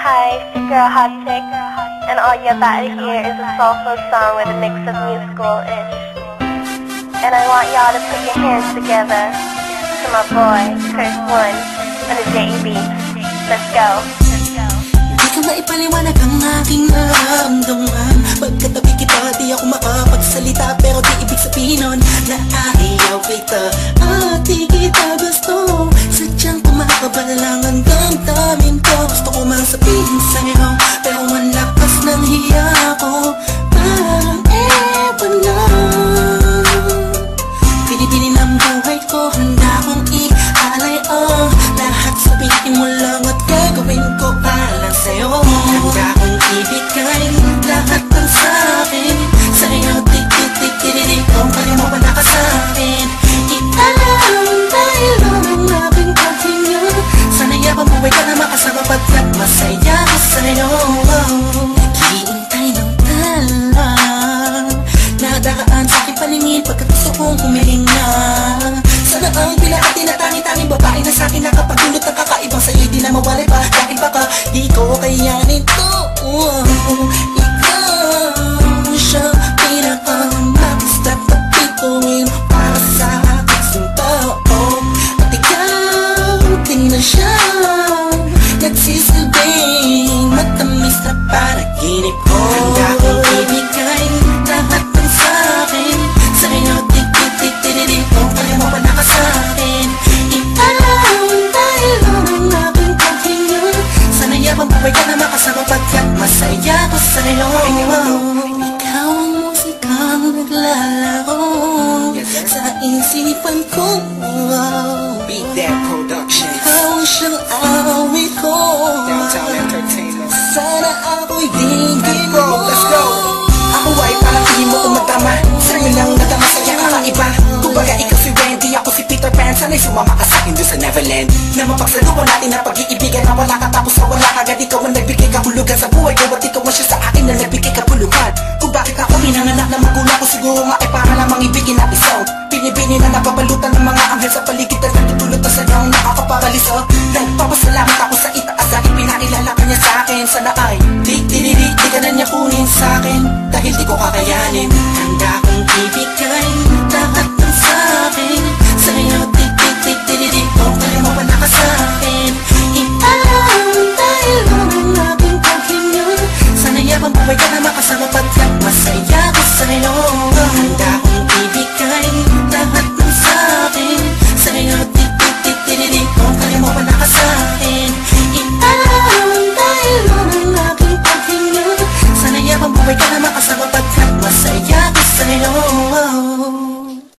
Hi, it's your girl Hot Chick, and all you're about to hear is a soulful song with a mix of musical-ish. And I want y'all to put your hands together to my boy, Curse One, on the JEB. Let's go. Di ko maipaliwanag ang aking nararamdaman. Pagkatabi kita, di ako makapagsalita, pero di ibig sabihin nun na ayaw kita at di kita gusto. Sadyang kumakabal lang ang damdamin ko. Gusto ko mang sabihin sa'yo, pero ang lakas ng hiya ko. Parang ewan lang. Pinipili ng buhay ko, handa kong ialay lahat sabihin mo lang at gagawin ko para lang sa'yo. Handa kong ibigay lahat ng sa'kin sa'yo, tik-tik-tik-tik-tik. Kung kaya mo ba nakasakin, italang dahil ang aking paghinga. Sana yabang buhay ka na makasama pagkat masaya ko sa'yo. Naghihintay ng talang nadaraan sa'king paningin pagkat gusto kong humihinga. Sana ang bila at tinatangi-tanging babae na sa'kin nakapagdulot ng kakaibang sa'yo di na mawalay pa. Dahil baka di ko kayanin to. Ikaw siya pinaka-mag-step na pituin para sa aking sinta. At ikaw din na siya nagsisilbing matamis na panaginip ko. Handa kong ibigay lahat ng sa'kin sa'yo, tik-tik-tik-tik-tik. Kung kaya mo pa nakasakin, italang dahil ang aking paghinga. Sana yabang buhay ka na makasama pagkat masaya ko sa'yo. Ikaw ang musikang naglalaro sa isipan ko. Beat That Production. Ikaw siyang awit ko. Downtown Entertainment. Sana ako'y digin mo. Let's go. Ako ay parang hindi mo umatama. Sa'yo lang nadama sa'yo kakaiba. Kumbaga ikaw si Wendy, ako si Peter Pan. Sana'y sumama ka sa'kin doon sa Neverland. Na mapagsaluhan natin ang pag-iibigan na wala ka tapos na wala kagad. Ikaw ang nagbigay kahulugan sa buhay ko at ikaw ang siya sa akin na nagbigay kapuluhan. Kung bakit ako pinanganak na magulang ko, siguro nga ay para lamang ibigin natin sound. Binibini na napapalutan ng mga anghel sa paligid at nagtutulot na sadyang nakakaparaliso. Nagpapasalamat ako sa itaas dahil pinakilala ka niya sa'kin. Sana ay di ka na niya kunin sa'kin dahil di ko kakayanin. Handa kong ibigay lahat ng sa'kin sa'yo, tik-tik-tik-tik-tik. Kung kaya mo pa nakasakin, italang dahil ang aking paghinga. Sana yabang buhay ka na makasama pagkat masaya ko sa'yo. Handa kong ibigay lahat ng sa'kin sa'yo, tik-tik-tik-tik-tik. Kung kaya mo pa nakasakin, italang dahil ang aking paghinga. Sana yabang buhay ka na makasama pagkat masaya ko sa'yo.